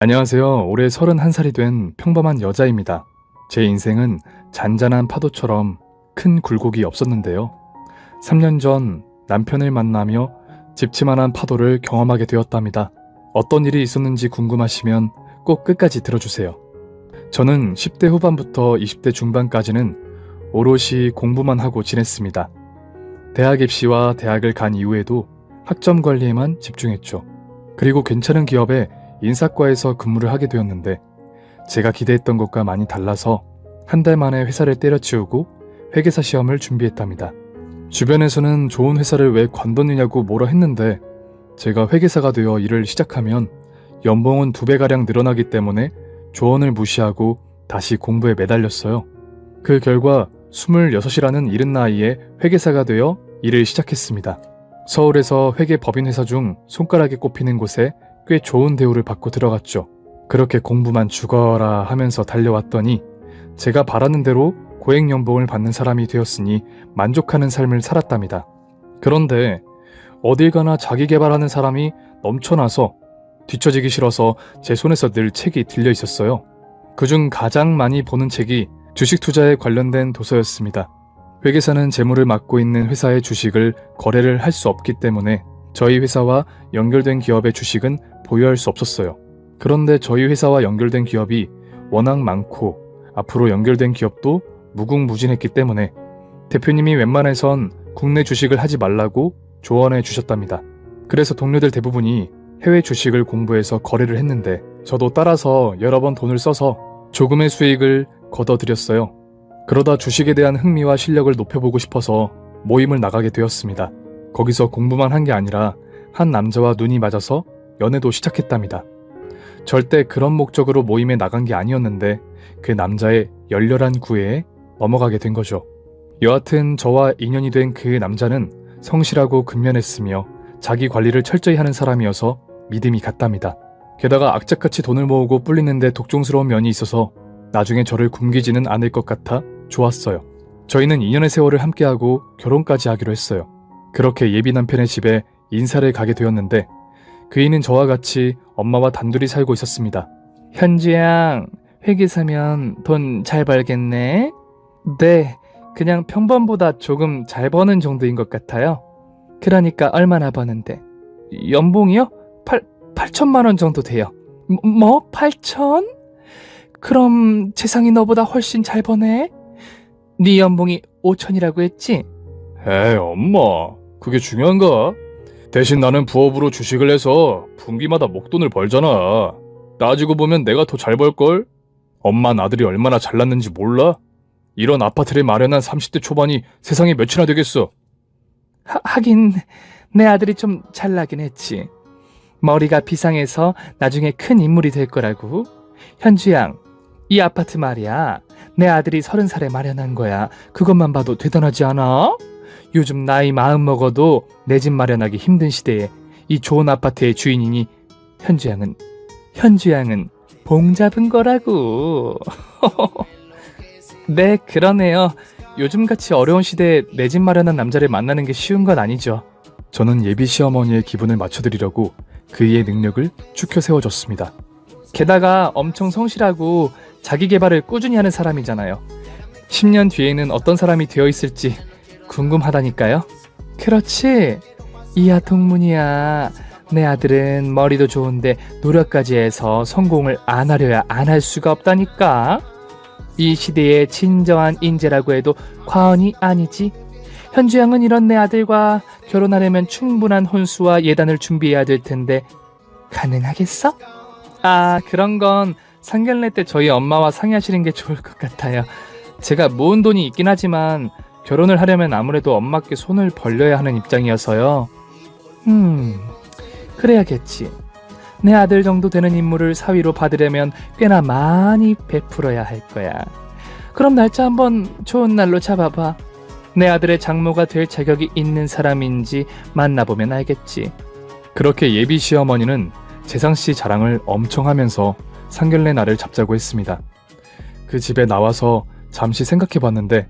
안녕하세요. 올해 31살이 된 평범한 여자입니다. 제 인생은 잔잔한 파도처럼 큰 굴곡이 없었는데요. 3년 전 남편을 만나며 집치만한 파도를 경험하게 되었답니다. 어떤 일이 있었는지 궁금하시면 꼭 끝까지 들어주세요. 저는 10대 후반부터 20대 중반까지는 오롯이 공부만 하고 지냈습니다. 대학 입시와 대학을 간 이후에도 학점 관리에만 집중했죠. 그리고 괜찮은 기업에 인사과에서 근무를 하게 되었는데 제가 기대했던 것과 많이 달라서 한 달 만에 회사를 때려치우고 회계사 시험을 준비했답니다. 주변에서는 좋은 회사를 왜 관뒀느냐고 뭐라 했는데 제가 회계사가 되어 일을 시작하면 연봉은 2배가량 늘어나기 때문에 조언을 무시하고 다시 공부에 매달렸어요. 그 결과 26이라는 이른 나이에 회계사가 되어 일을 시작했습니다. 서울에서 회계 법인 회사 중 손가락에 꼽히는 곳에 꽤 좋은 대우를 받고 들어갔죠. 그렇게 공부만 죽어라 하면서 달려왔더니 제가 바라는 대로 고액 연봉을 받는 사람이 되었으니 만족하는 삶을 살았답니다. 그런데 어딜 가나 자기 개발하는 사람이 넘쳐나서 뒤처지기 싫어서 제 손에서 늘 책이 들려 있었어요. 그중 가장 많이 보는 책이 주식 투자에 관련된 도서였습니다. 회계사는 재무를 맡고 있는 회사의 주식을 거래를 할 수 없기 때문에 저희 회사와 연결된 기업의 주식은 보유할 수 없었어요. 그런데 저희 회사와 연결된 기업이 워낙 많고 앞으로 연결된 기업도 무궁무진했기 때문에 대표님이 웬만해선 국내 주식을 하지 말라고 조언해 주셨답니다. 그래서 동료들 대부분이 해외 주식을 공부해서 거래를 했는데 저도 따라서 여러 번 돈을 써서 조금의 수익을 거둬들였어요. 그러다 주식에 대한 흥미와 실력을 높여보고 싶어서 모임을 나가게 되었습니다. 거기서 공부만 한 게 아니라 한 남자와 눈이 맞아서 연애도 시작했답니다. 절대 그런 목적으로 모임에 나간 게 아니었는데 그 남자의 열렬한 구애에 넘어가게 된 거죠. 여하튼 저와 인연이 된 그 남자는 성실하고 근면했으며 자기 관리를 철저히 하는 사람이어서 믿음이 갔답니다. 게다가 악착같이 돈을 모으고 불리는데 독종스러운 면이 있어서 나중에 저를 굶기지는 않을 것 같아 좋았어요. 저희는 2년의 세월을 함께하고 결혼까지 하기로 했어요. 그렇게 예비 남편의 집에 인사를 가게 되었는데 그이는 저와 같이 엄마와 단둘이 살고 있었습니다. 현주양, 회계사면 돈 잘 벌겠네? 네, 그냥 평범보다 조금 잘 버는 정도인 것 같아요. 그러니까 얼마나 버는데? 연봉이요? 8천만 원 정도 돼요. 뭐? 8천? 그럼 재상이 너보다 훨씬 잘 버네? 네 연봉이 5천이라고 했지? 에이 엄마, 그게 중요한가? 대신 나는 부업으로 주식을 해서 분기마다 목돈을 벌잖아. 따지고 보면 내가 더 잘 벌걸? 엄마는 아들이 얼마나 잘났는지 몰라? 이런 아파트를 마련한 30대 초반이 세상에 몇이나 되겠어? 하긴 내 아들이 좀 잘나긴 했지. 머리가 비상해서 나중에 큰 인물이 될 거라고. 현주양, 이 아파트 말이야. 내 아들이 30살에 마련한 거야. 그것만 봐도 대단하지 않아? 요즘 나이 40 먹어도 내 집 마련하기 힘든 시대에 이 좋은 아파트의 주인이니 현주양은 봉 잡은 거라고. 네, 그러네요. 요즘같이 어려운 시대에 내 집 마련한 남자를 만나는 게 쉬운 건 아니죠. 저는 예비 시어머니의 기분을 맞춰드리려고 그의 능력을 추켜 세워줬습니다. 게다가 엄청 성실하고 자기 개발을 꾸준히 하는 사람이잖아요. 10년 뒤에는 어떤 사람이 되어 있을지 궁금하다니까요. 그렇지. 이야 동문이야. 내 아들은 머리도 좋은데 노력까지 해서 성공을 안 하려야 안 할 수가 없다니까. 이 시대의 진정한 인재라고 해도 과언이 아니지. 현주양은 이런 내 아들과 결혼하려면 충분한 혼수와 예단을 준비해야 될 텐데 가능하겠어? 아, 그런 건 상견례 때 저희 엄마와 상의하시는 게 좋을 것 같아요. 제가 모은 돈이 있긴 하지만 결혼을 하려면 아무래도 엄마께 손을 벌려야 하는 입장이어서요. 그래야겠지. 내 아들 정도 되는 인물을 사위로 받으려면 꽤나 많이 베풀어야 할 거야. 그럼 날짜 한번 좋은 날로 잡아봐. 내 아들의 장모가 될 자격이 있는 사람인지 만나보면 알겠지. 그렇게 예비 시어머니는 재상씨 자랑을 엄청 하면서 상견례 날을 잡자고 했습니다. 그 집에 나와서 잠시 생각해봤는데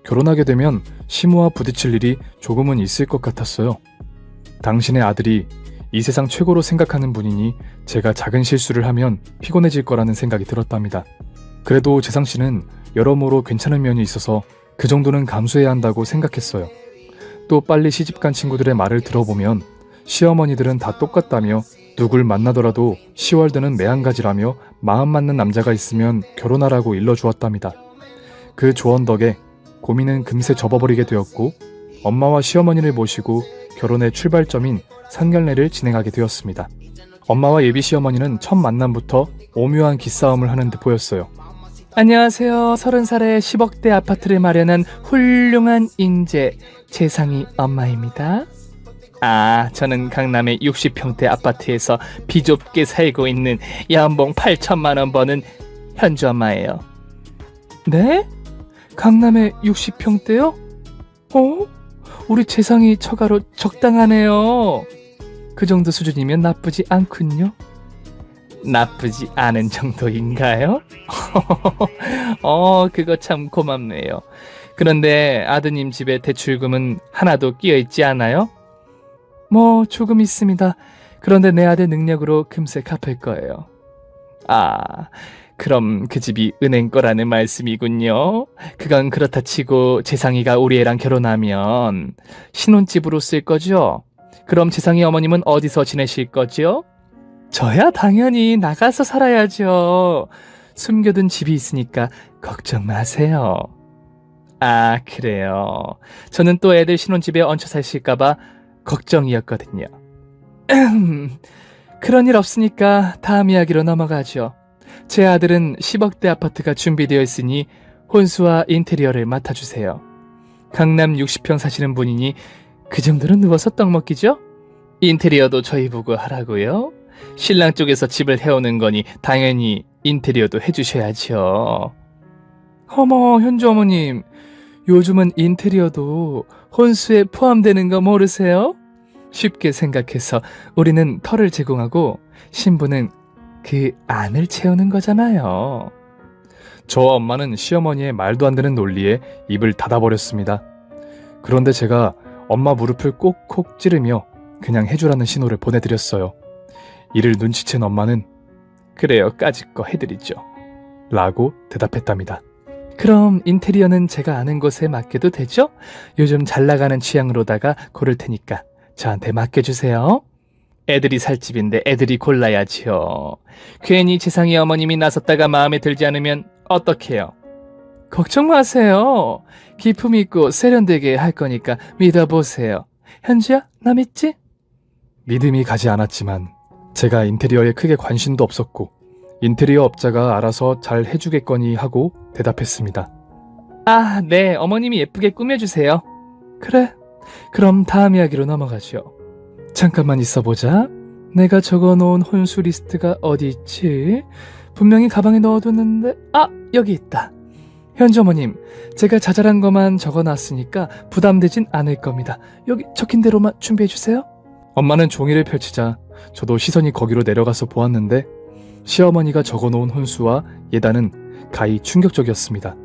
결혼하게 되면 시모와 부딪힐 일이 조금은 있을 것 같았어요. 당신의 아들이 이 세상 최고로 생각하는 분이니 제가 작은 실수를 하면 피곤해질 거라는 생각이 들었답니다. 그래도 재상 씨는 여러모로 괜찮은 면이 있어서 그 정도는 감수해야 한다고 생각했어요. 또 빨리 시집간 친구들의 말을 들어보면 시어머니들은 다 똑같다며 누굴 만나더라도 10월 드는 매한가지라며 마음 맞는 남자가 있으면 결혼하라고 일러주었답니다. 그 조언 덕에 고민은 금세 접어버리게 되었고 엄마와 시어머니를 모시고 결혼의 출발점인 상견례를 진행하게 되었습니다. 엄마와 예비 시어머니는 첫 만남부터 오묘한 기싸움을 하는 듯 보였어요. 안녕하세요. 30살에 10억대 아파트를 마련한 훌륭한 인재 재상이 엄마입니다. 아, 저는 강남의 60평대 아파트에서 비좁게 살고 있는 연봉 8천만 원 버는 현주 엄마예요. 네? 강남의 60평대요? 우리 재상이 처가로 적당하네요. 그 정도 수준이면 나쁘지 않군요. 나쁘지 않은 정도인가요? 그거 참 고맙네요. 그런데 아드님 집에 대출금은 하나도 끼어있지 않아요? 뭐 조금 있습니다. 그런데 내 아들 능력으로 금세 갚을 거예요. 아, 그럼 그 집이 은행 거라는 말씀이군요. 그건 그렇다 치고 재상이가 우리 애랑 결혼하면 신혼집으로 쓸 거죠? 그럼 재상이 어머님은 어디서 지내실 거죠? 저야 당연히 나가서 살아야죠. 숨겨둔 집이 있으니까 걱정 마세요. 아, 그래요. 저는 또 애들 신혼집에 얹혀 사실까봐 걱정이었거든요. 그런 일 없으니까 다음 이야기로 넘어가죠. 제 아들은 10억대 아파트가 준비되어 있으니 혼수와 인테리어를 맡아주세요. 강남 60평 사시는 분이니 그 정도는 누워서 떡 먹기죠? 인테리어도 저희 보고 하라고요? 신랑 쪽에서 집을 해오는 거니 당연히 인테리어도 해주셔야죠. 어머, 현주 어머님, 요즘은 인테리어도 혼수에 포함되는 거 모르세요? 쉽게 생각해서 우리는 털을 제공하고 신부는 그 안을 채우는 거잖아요. 저 엄마는 시어머니의 말도 안 되는 논리에 입을 닫아버렸습니다. 그런데 제가 엄마 무릎을 꼭콕 찌르며 그냥 해주라는 신호를 보내드렸어요. 이를 눈치챈 엄마는 그래요, 까짓 거 해드리죠 라고 대답했답니다. 그럼 인테리어는 제가 아는 곳에 맡겨도 되죠? 요즘 잘 나가는 취향으로다가 고를 테니까 저한테 맡겨주세요. 애들이 살 집인데 애들이 골라야지요. 괜히 재상이 어머님이 나섰다가 마음에 들지 않으면 어떡해요? 걱정 마세요. 기품 있고 세련되게 할 거니까 믿어보세요. 현주야, 나 믿지? 믿음이 가지 않았지만 제가 인테리어에 크게 관심도 없었고 인테리어 업자가 알아서 잘 해주겠거니 하고 대답했습니다. 아, 네, 어머님이 예쁘게 꾸며주세요. 그래, 그럼 다음 이야기로 넘어가죠. 잠깐만 있어보자. 내가 적어놓은 혼수 리스트가 어디 있지? 분명히 가방에 넣어뒀는데, 아, 여기 있다. 현주 어머님, 제가 자잘한 것만 적어놨으니까 부담되진 않을 겁니다. 여기 적힌 대로만 준비해주세요. 엄마는 종이를 펼치자 저도 시선이 거기로 내려가서 보았는데 시어머니가 적어놓은 혼수와 예단은 가히 충격적이었습니다.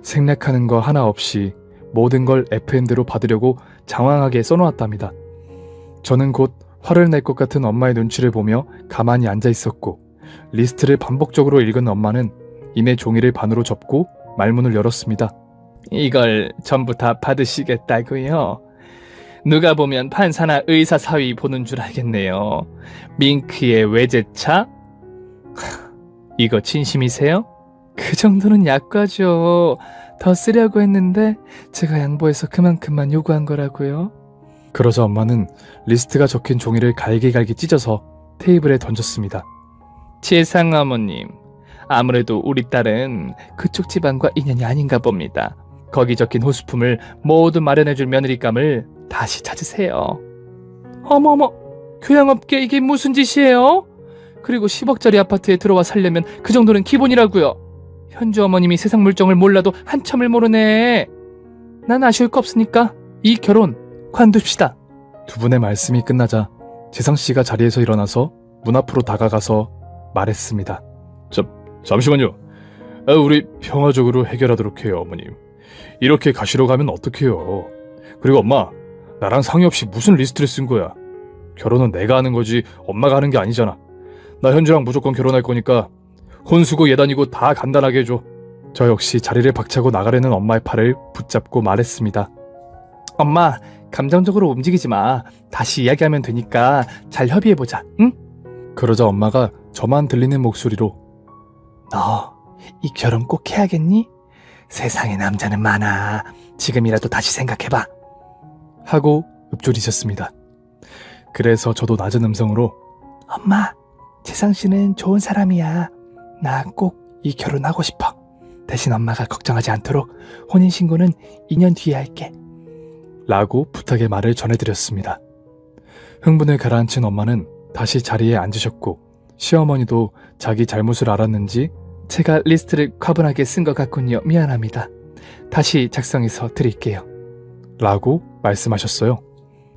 생략하는 거 하나 없이 모든 걸 FM대로 받으려고 장황하게 써놓았답니다. 저는 곧 화를 낼 것 같은 엄마의 눈치를 보며 가만히 앉아 있었고 리스트를 반복적으로 읽은 엄마는 이내 종이를 반으로 접고 말문을 열었습니다. 이걸 전부 다 받으시겠다고요? 누가 보면 판사나 의사 사위 보는 줄 알겠네요. 밍크의 외제차? 이거 진심이세요? 그 정도는 약과죠. 더 쓰려고 했는데 제가 양보해서 그만큼만 요구한 거라고요. 그러자 엄마는 리스트가 적힌 종이를 갈기갈기 찢어서 테이블에 던졌습니다. 재상 어머님, 아무래도 우리 딸은 그쪽 집안과 인연이 아닌가 봅니다. 거기 적힌 호수품을 모두 마련해줄 며느리감을 다시 찾으세요. 어머머, 교양업계 이게 무슨 짓이에요? 그리고 10억짜리 아파트에 들어와 살려면 그 정도는 기본이라고요. 현주 어머님이 세상 물정을 몰라도 한참을 모르네. 난 아쉬울 거 없으니까 이 결혼 관둡시다. 두 분의 말씀이 끝나자 재상씨가 자리에서 일어나서 문 앞으로 다가가서 말했습니다. 잠시만요. 우리 평화적으로 해결하도록 해요, 어머님. 이렇게 가시러 가면 어떡해요. 그리고 엄마, 나랑 상의 없이 무슨 리스트를 쓴 거야? 결혼은 내가 하는 거지 엄마가 하는 게 아니잖아. 나 현주랑 무조건 결혼할 거니까 혼수고 예단이고 다 간단하게 해줘. 저 역시 자리를 박차고 나가려는 엄마의 팔을 붙잡고 말했습니다. 엄마, 감정적으로 움직이지 마. 다시 이야기하면 되니까 잘 협의해보자, 응? 그러자 엄마가 저만 들리는 목소리로 너 이 결혼 꼭 해야겠니? 세상에 남자는 많아. 지금이라도 다시 생각해봐. 하고 읊조리셨습니다. 그래서 저도 낮은 음성으로 엄마, 재상씨는 좋은 사람이야. 나 꼭 이 결혼하고 싶어. 대신 엄마가 걱정하지 않도록 혼인신고는 2년 뒤에 할게. 라고 부탁의 말을 전해드렸습니다. 흥분을 가라앉힌 엄마는 다시 자리에 앉으셨고 시어머니도 자기 잘못을 알았는지 제가 리스트를 과분하게 쓴 것 같군요. 미안합니다. 다시 작성해서 드릴게요. 라고 말씀하셨어요.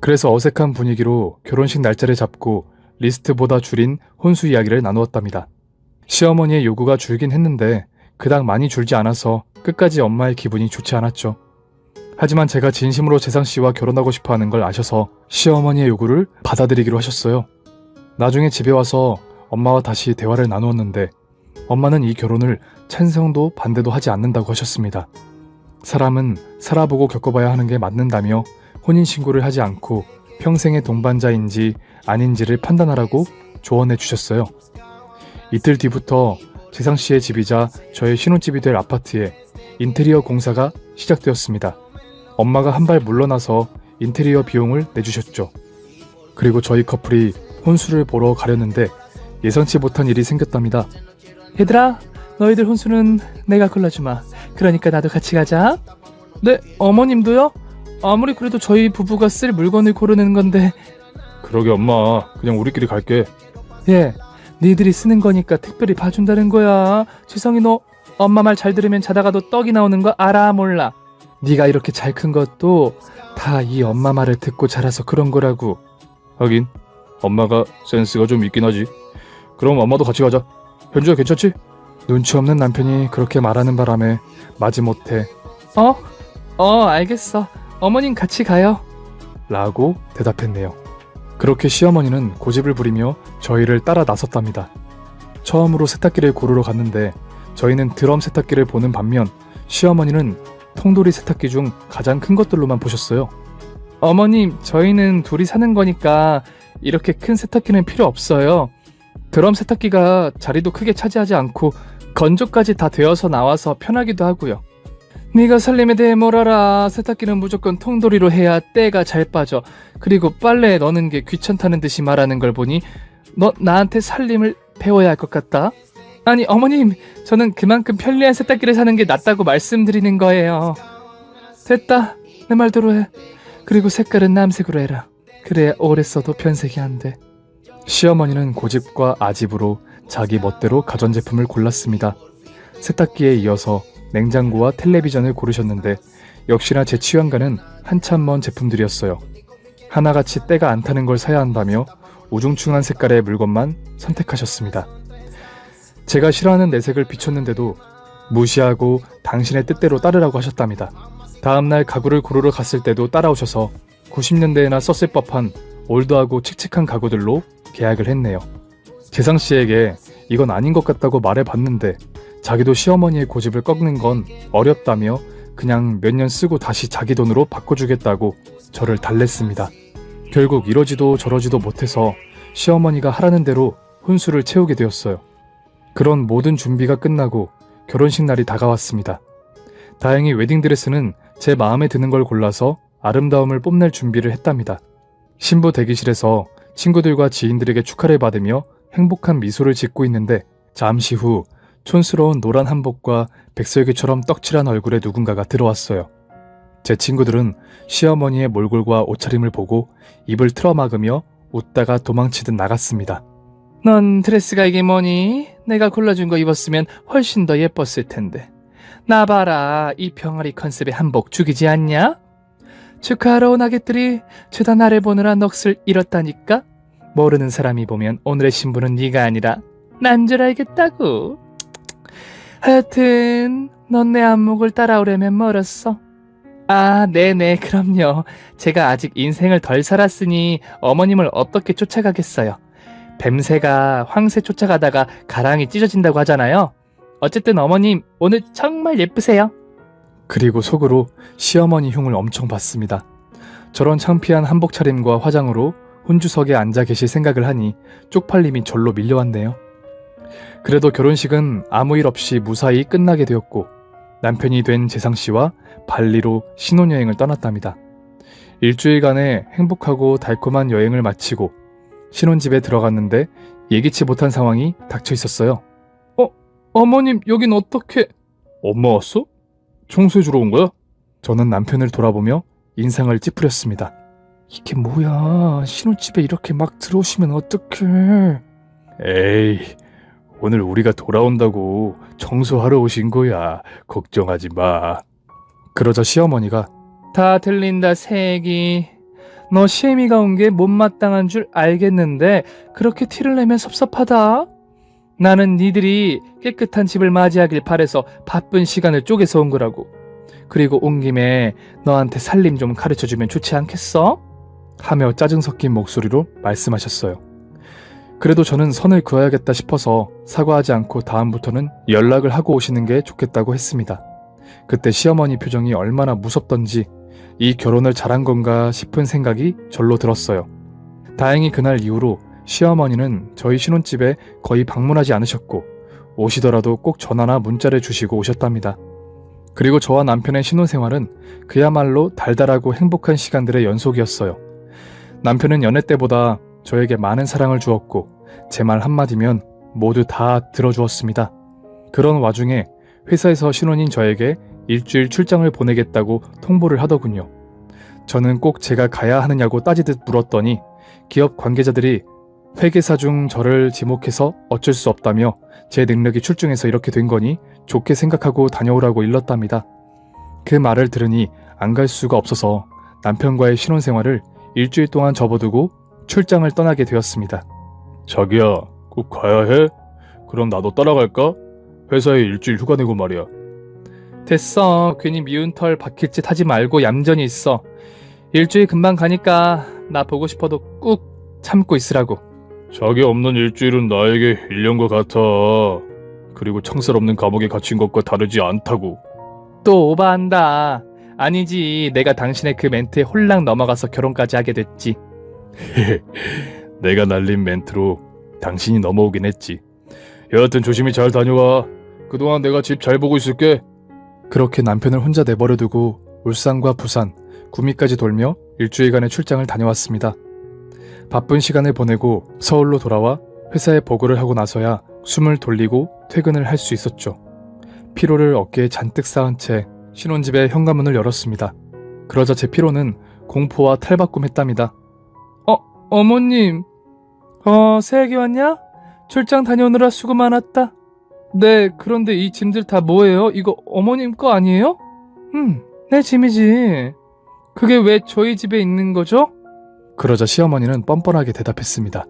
그래서 어색한 분위기로 결혼식 날짜를 잡고 리스트보다 줄인 혼수 이야기를 나누었답니다. 시어머니의 요구가 줄긴 했는데 그닥 많이 줄지 않아서 끝까지 엄마의 기분이 좋지 않았죠. 하지만 제가 진심으로 재상씨와 결혼하고 싶어하는 걸 아셔서 시어머니의 요구를 받아들이기로 하셨어요. 나중에 집에 와서 엄마와 다시 대화를 나누었는데 엄마는 이 결혼을 찬성도 반대도 하지 않는다고 하셨습니다. 사람은 살아보고 겪어봐야 하는 게 맞는다며 혼인신고를 하지 않고 평생의 동반자인지 아닌지를 판단하라고 조언해 주셨어요. 이틀 뒤부터 재상씨의 집이자 저의 신혼집이 될 아파트에 인테리어 공사가 시작되었습니다. 엄마가 한 발 물러나서 인테리어 비용을 내주셨죠. 그리고 저희 커플이 혼수를 보러 가려는데 예상치 못한 일이 생겼답니다. 얘들아, 너희들 혼수는 내가 골라주마. 그러니까 나도 같이 가자. 네, 어머님도요? 아무리 그래도 저희 부부가 쓸 물건을 고르는 건데. 그러게 엄마, 그냥 우리끼리 갈게. 예, 니들이 쓰는 거니까 특별히 봐준다는 거야. 지성이 너 엄마 말 잘 들으면 자다가도 떡이 나오는 거 알아 몰라? 네가 이렇게 잘 큰 것도 다 이 엄마 말을 듣고 자라서 그런 거라고. 하긴 엄마가 센스가 좀 있긴 하지. 그럼 엄마도 같이 가자. 현주야 괜찮지? 눈치 없는 남편이 그렇게 말하는 바람에 마지못해 알겠어. 어머님 같이 가요. 라고 대답했네요. 그렇게 시어머니는 고집을 부리며 저희를 따라 나섰답니다. 처음으로 세탁기를 고르러 갔는데 저희는 드럼 세탁기를 보는 반면 시어머니는 통돌이 세탁기 중 가장 큰 것들로만 보셨어요. 어머님, 저희는 둘이 사는 거니까 이렇게 큰 세탁기는 필요 없어요. 드럼 세탁기가 자리도 크게 차지하지 않고 건조까지 다 되어서 나와서 편하기도 하고요. 네가 살림에 대해 뭘 알아. 세탁기는 무조건 통돌이로 해야 때가 잘 빠져. 그리고 빨래에 넣는 게 귀찮다는 듯이 말하는 걸 보니 너 나한테 살림을 배워야 할 것 같다. 아니 어머님, 저는 그만큼 편리한 세탁기를 사는 게 낫다고 말씀드리는 거예요. 됐다, 내 말대로 해. 그리고 색깔은 남색으로 해라. 그래야 오래 써도 변색이 안 돼. 시어머니는 고집과 아집으로 자기 멋대로 가전제품을 골랐습니다. 세탁기에 이어서 냉장고와 텔레비전을 고르셨는데 역시나 제 취향과는 한참 먼 제품들이었어요. 하나같이 때가 안 타는 걸 사야 한다며 우중충한 색깔의 물건만 선택하셨습니다. 제가 싫어하는 내색을 비췄는데도 무시하고 당신의 뜻대로 따르라고 하셨답니다. 다음날 가구를 고르러 갔을 때도 따라오셔서 90년대에나 썼을 법한 올드하고 칙칙한 가구들로 계약을 했네요. 재상씨에게 이건 아닌 것 같다고 말해봤는데 자기도 시어머니의 고집을 꺾는 건 어렵다며 그냥 몇 년 쓰고 다시 자기 돈으로 바꿔주겠다고 저를 달랬습니다. 결국 이러지도 저러지도 못해서 시어머니가 하라는 대로 혼수를 채우게 되었어요. 그런 모든 준비가 끝나고 결혼식 날이 다가왔습니다. 다행히 웨딩드레스는 제 마음에 드는 걸 골라서 아름다움을 뽐낼 준비를 했답니다. 신부 대기실에서 친구들과 지인들에게 축하를 받으며 행복한 미소를 짓고 있는데 잠시 후 촌스러운 노란 한복과 백설기처럼 떡칠한 얼굴에 누군가가 들어왔어요. 제 친구들은 시어머니의 몰골과 옷차림을 보고 입을 틀어막으며 웃다가 도망치듯 나갔습니다. 넌 드레스가 이게 뭐니? 내가 골라준 거 입었으면 훨씬 더 예뻤을 텐데. 나 봐라, 이 병아리 컨셉의 한복 죽이지 않냐? 축하하러 온 아객들이 죄다 나를 보느라 넋을 잃었다니까? 모르는 사람이 보면 오늘의 신부는 네가 아니라 난 줄 알겠다고. 하여튼 넌 내 안목을 따라오려면 멀었어. 아, 네네, 그럼요. 제가 아직 인생을 덜 살았으니 어머님을 어떻게 쫓아가겠어요. 뱀새가 황새 쫓아가다가 가랑이 찢어진다고 하잖아요. 어쨌든 어머님, 오늘 정말 예쁘세요. 그리고 속으로 시어머니 흉을 엄청 봤습니다. 저런 창피한 한복 차림과 화장으로 혼주석에 앉아 계실 생각을 하니 쪽팔림이 절로 밀려왔네요. 그래도 결혼식은 아무 일 없이 무사히 끝나게 되었고 남편이 된 재상씨와 발리로 신혼여행을 떠났답니다. 일주일간의 행복하고 달콤한 여행을 마치고 신혼집에 들어갔는데 예기치 못한 상황이 닥쳐 있었어요. 어머님, 여긴 어떻게... 엄마 왔어? 청소해주러 온 거야? 저는 남편을 돌아보며 인상을 찌푸렸습니다. 이게 뭐야, 신혼집에 이렇게 막 들어오시면 어떡해. 에이, 오늘 우리가 돌아온다고 청소하러 오신 거야. 걱정하지 마. 그러자 시어머니가 다 들린다 새끼. 너 시애미가 온 게 못마땅한 줄 알겠는데 그렇게 티를 내면 섭섭하다. 나는 니들이 깨끗한 집을 맞이하길 바래서 바쁜 시간을 쪼개서 온 거라고. 그리고 온 김에 너한테 살림 좀 가르쳐주면 좋지 않겠어? 하며 짜증 섞인 목소리로 말씀하셨어요. 그래도 저는 선을 그어야겠다 싶어서 사과하지 않고 다음부터는 연락을 하고 오시는 게 좋겠다고 했습니다. 그때 시어머니 표정이 얼마나 무섭던지 이 결혼을 잘한 건가 싶은 생각이 절로 들었어요. 다행히 그날 이후로 시어머니는 저희 신혼집에 거의 방문하지 않으셨고 오시더라도 꼭 전화나 문자를 주시고 오셨답니다. 그리고 저와 남편의 신혼생활은 그야말로 달달하고 행복한 시간들의 연속이었어요. 남편은 연애 때보다 저에게 많은 사랑을 주었고 제 말 한마디면 모두 다 들어주었습니다. 그런 와중에 회사에서 신혼인 저에게 일주일 출장을 보내겠다고 통보를 하더군요. 저는 꼭 제가 가야 하느냐고 따지듯 물었더니 기업 관계자들이 회계사 중 저를 지목해서 어쩔 수 없다며 제 능력이 출중해서 이렇게 된 거니 좋게 생각하고 다녀오라고 일렀답니다. 그 말을 들으니 안 갈 수가 없어서 남편과의 신혼생활을 일주일 동안 접어두고 출장을 떠나게 되었습니다. 자기야, 꼭 가야 해? 그럼 나도 따라갈까? 회사에 일주일 휴가 내고 말이야. 됐어. 괜히 미운 털 박힐 짓 하지 말고 얌전히 있어. 일주일 금방 가니까 나 보고 싶어도 꾹 참고 있으라고. 자기 없는 일주일은 나에게 1년과 같아. 그리고 청살 없는 감옥에 갇힌 것과 다르지 않다고. 또 오바한다. 아니지, 내가 당신의 그 멘트에 홀랑 넘어가서 결혼까지 하게 됐지. 내가 날린 멘트로 당신이 넘어오긴 했지. 여하튼 조심히 잘 다녀와. 그동안 내가 집 잘 보고 있을게. 그렇게 남편을 혼자 내버려두고 울산과 부산, 구미까지 돌며 일주일간의 출장을 다녀왔습니다. 바쁜 시간을 보내고 서울로 돌아와 회사에 보고를 하고 나서야 숨을 돌리고 퇴근을 할 수 있었죠. 피로를 어깨에 잔뜩 쌓은 채 신혼집의 현관문을 열었습니다. 그러자 제 피로는 공포와 탈바꿈했답니다. 어머님. 새애기 왔냐? 출장 다녀오느라 수고 많았다. 네, 그런데 이 짐들 다 뭐예요? 이거 어머님 거 아니에요? 내 짐이지. 그게 왜 저희 집에 있는 거죠? 그러자 시어머니는 뻔뻔하게 대답했습니다.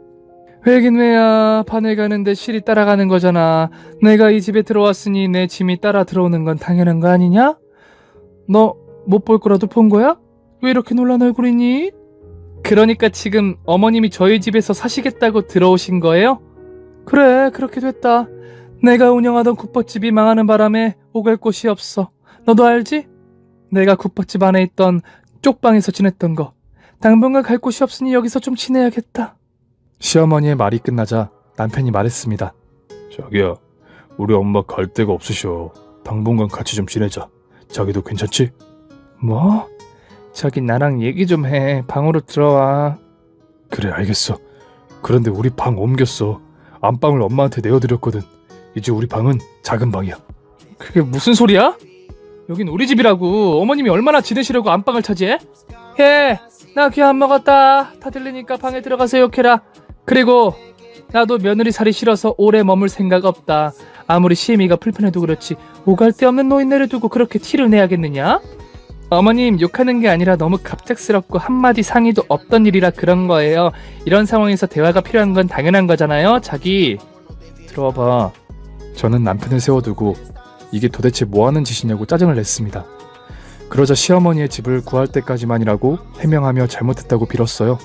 왜긴 왜야, 바늘 가는데 실이 따라가는 거잖아. 내가 이 집에 들어왔으니 내 짐이 따라 들어오는 건 당연한 거 아니냐? 너 못 볼 거라도 본 거야? 왜 이렇게 놀란 얼굴이니? 그러니까 지금 어머님이 저희 집에서 사시겠다고 들어오신 거예요? 그래, 그렇게 됐다. 내가 운영하던 국밥집이 망하는 바람에 오갈 곳이 없어. 너도 알지? 내가 국밥집 안에 있던 쪽방에서 지냈던 거. 당분간 갈 곳이 없으니 여기서 좀 지내야겠다. 시어머니의 말이 끝나자 남편이 말했습니다. 자기야, 우리 엄마 갈 데가 없으셔. 당분간 같이 좀 지내자. 자기도 괜찮지? 뭐? 저기 나랑 얘기 좀 해. 방으로 들어와. 그래, 알겠어. 그런데 우리 방 옮겼어. 안방을 엄마한테 내어드렸거든. 이제 우리 방은 작은 방이야. 그게 무슨 소리야? 여긴 우리 집이라고. 어머님이 얼마나 지내시려고 안방을 차지해? 나 귀 안 먹었다. 다 들리니까 방에 들어가서 욕해라. 그리고 나도 며느리 살이 싫어서 오래 머물 생각 없다. 아무리 시애미가 불편해도 그렇지 오갈 데 없는 노인네를 두고 그렇게 티를 내야겠느냐? 어머님, 욕하는 게 아니라 너무 갑작스럽고 한마디 상의도 없던 일이라 그런 거예요. 이런 상황에서 대화가 필요한 건 당연한 거잖아요. 자기 들어와봐. 저는 남편을 세워두고 이게 도대체 뭐하는 짓이냐고 짜증을 냈습니다. 그러자 시어머니의 집을 구할 때까지만이라고 해명하며 잘못했다고 빌었어요.